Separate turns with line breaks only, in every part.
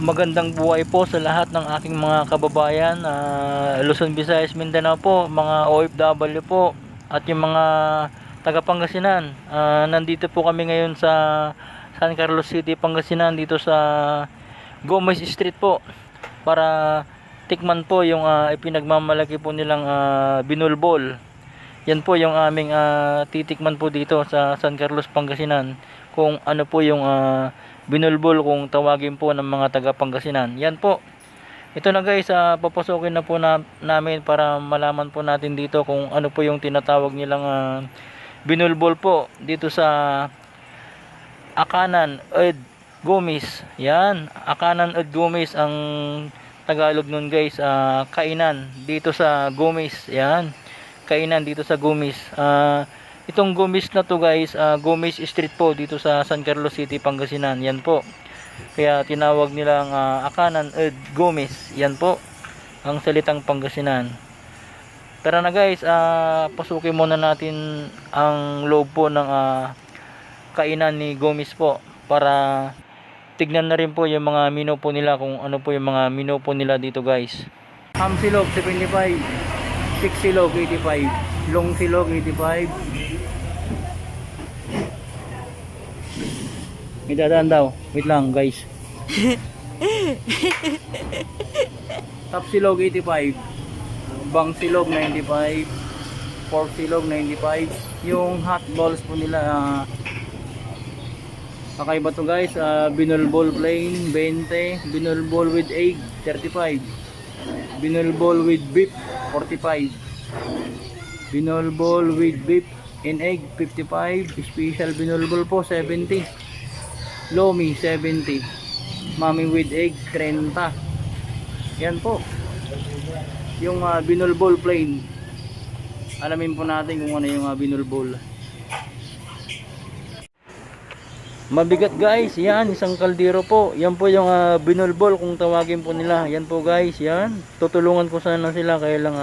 Magandang buhay po sa lahat ng aking mga kababayan, Luzon, Visayas, Mindanao po, mga OFW po, at yung mga taga Pangasinan. Nandito po kami ngayon sa San Carlos City, Pangasinan, dito sa Gomez Street po, para tikman po yung ipinagmamalaki po nilang binulbol. Yan po yung aming titikman po dito sa San Carlos, Pangasinan, kung ano po yung binulbol kung tawagin po ng mga taga Pangasinan. Yan po. Ito na guys, papasokin na po namin para malaman po natin dito kung ano po yung tinatawag nilang binulbol po dito sa Akanan Ed Gomez. Yan, Akanan Ed Gomez ang Tagalog nun guys, kainan dito sa Gomez. Yan, kainan dito sa Gomez. Itong Gomez na to guys, Gomez Street po dito sa San Carlos City, Pangasinan. Yan po, kaya tinawag nilang Akanan Ed Gomez. Yan po ang salitang Pangasinan. Tara na guys, pasukin muna natin ang loob po ng kainan ni Gomez po, para tignan na rin po yung mga menu po nila, kung ano po yung mga menu po nila dito guys. Ham silog 75, 6 silog 85, long silog 85. May dadaan daw, wait lang guys. Top silog 85, bang silog 95, pork silog 95. Yung hot balls po nila, kakaiba to guys. Binulbol plain 20, binulbol with egg 35, binulbol with beef 45, binulbol with beef and egg 55, special binulbol po 70, lomi 70, mami with egg 30. Yan po yung binulbol plain. Alamin po natin kung ano yung binulbol. Mabigat guys, yan, isang kaldero po. Yan po yung binulbol kung tawagin po nila. Yan po guys, yan. Tutulungan ko sana sila, kaya lang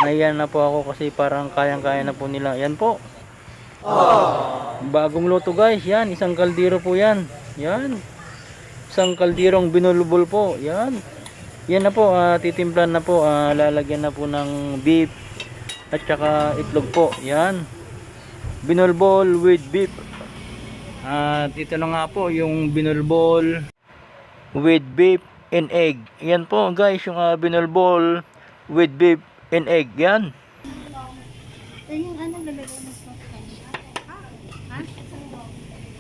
nahiyan na po ako kasi parang kayang-kaya na po nila. Yan po. Bagong luto guys, yan, isang kaldero po yan. Yan. Isang kalderong binulbol po. Yan. Yan na po, titimplan na po, lalagyan na po ng beef at saka itlog po. Yan. Binulbol with beef. At ito na nga po yung binulbol with beef and egg. Yan po guys, yung binulbol with beef and egg. Yan.
Yung ano lalagay mo sa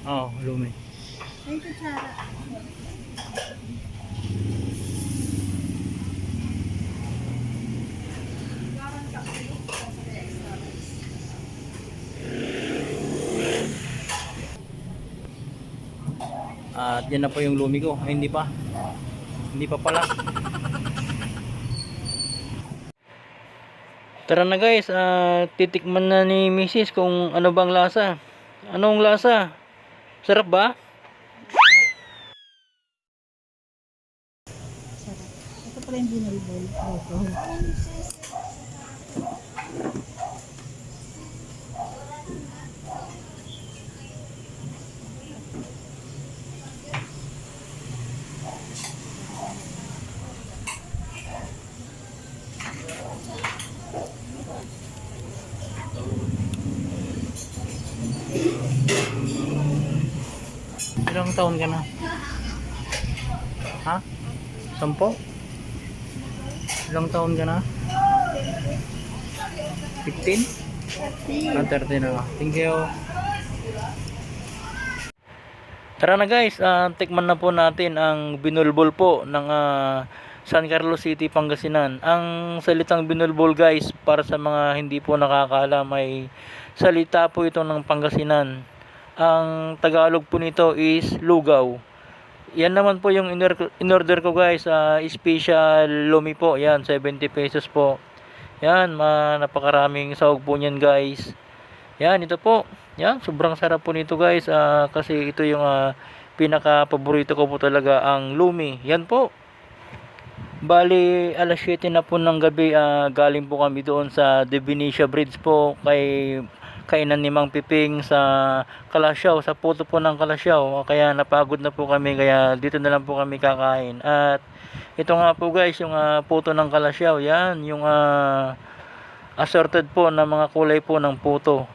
Oh, lumi.
ay kutsara.
At yan na po yung lumi ko. Ay, hindi pa. Hindi pa pala. Tara na guys, titikman na ni Mrs. kung ano bang lasa. Anong lasa? Sarap ba?
Sarap. Ito pala yung binulbol.
Ilang taon ka na? Ha? 10? Ilang taon ka na? 15? 30 na. Thank you. Tara na guys, tikman na po natin ang binulbol po ng San Carlos City, Pangasinan. Ang salitang binulbol guys, para sa mga hindi po nakakaalam, ay salita po ito ng Pangasinan. Ang Tagalog po nito is lugaw. Yan naman po yung in-order ko guys, special lomi po. Yan, 70 pesos po. Yan, napakaraming sahog po niyan guys. Yan, ito po. Yan, sobrang sarap po nito guys, kasi ito yung pinaka paborito ko po talaga, ang lumi. Yan po. Bali, alas 7 na po ng gabi, galing po kami doon sa Divinesia Bridge po, kay kainan ni Mang Piping sa Kalasyaw, sa puto po ng Kalasyaw. Kaya napagod na po kami, kaya dito na lang po kami kakain. At ito nga po guys, yung puto ng Kalasyaw, yan, yung assorted po na mga kulay po ng puto.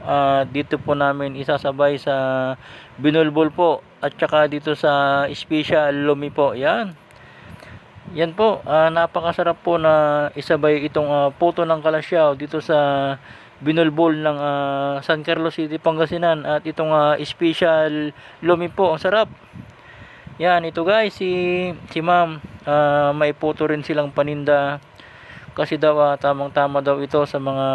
Dito po namin isasabay sa binulbul po, at saka dito sa special lumi po, yan. Yan po, napakasarap po na isabay itong puto ng Kalasyaw dito sa binulbul ng San Carlos City, Pangasinan, at itong special lumi po, ang sarap. Yan, ito guys, si ma'am, may puto rin silang paninda kasi daw tamang tama daw ito sa mga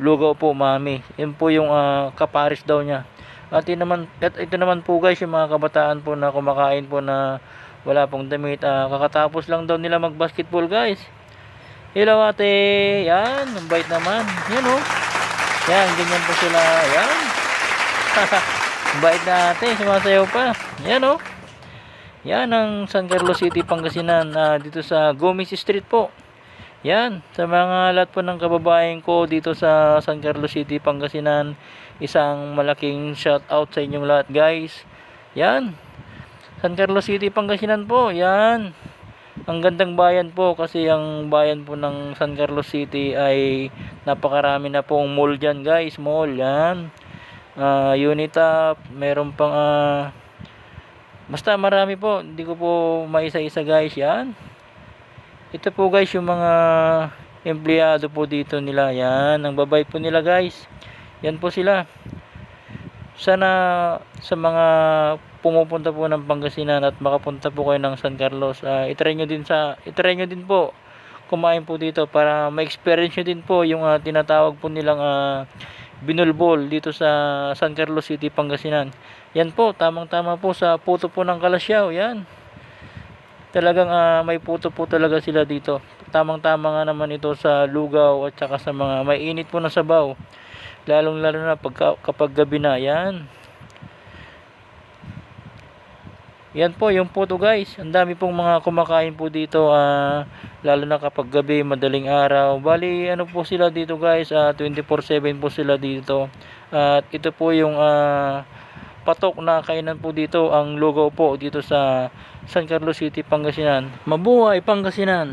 lugaw po, mami. Yan po yung kaparis daw niya. At ito naman po guys, yung mga kabataan po na kumakain po na wala pong damit. Kakatapos lang daw nila mag basketball guys. Hello ate, yan, ang bait naman. Yan oh. Yan, ganyan po sila. Yan. Bait na ate, sumasayaw pa. Yan oh. Yan ang San Carlos City, Pangasinan, dito sa Gomis Street po. Yan, sa mga lahat po ng kababayan ko dito sa San Carlos City, Pangasinan, isang malaking shout out sa inyong lahat guys. Yan, San Carlos City, Pangasinan po. Yan, ang gandang bayan po kasi ang bayan po ng San Carlos City ay napakarami na pong mall dyan guys. Mall, yan, Unitap, meron pang basta marami po, hindi ko po maisa-isa guys. Yan, ito po guys yung mga empleyado po dito nila. Yan, ang babay po nila guys. Yan po sila. Sana sa mga pumupunta po ng Pangasinan at makapunta po kayo ng San Carlos, itry nyo din po kumain po dito para ma-experience nyo din po yung tinatawag po nilang binulbol dito sa San Carlos City, Pangasinan. Yan po, tamang-tama po sa puto po ng Kalasyaw. Yan, talagang may puto po talaga sila dito. Tamang-tama nga naman ito sa lugaw at saka sa mga may init po na sabaw. Lalong-lalo na kapag gabi na. Yan. Yan po yung puto guys. Ang dami pong mga kumakain po dito, lalo na kapag gabi, madaling araw. Bali, ano po sila dito guys, 24/7 po sila dito. At ito po yung patok na kainan po dito, ang lugaw po dito sa San Carlos City, Pangasinan. Mabuhay Pangasinan!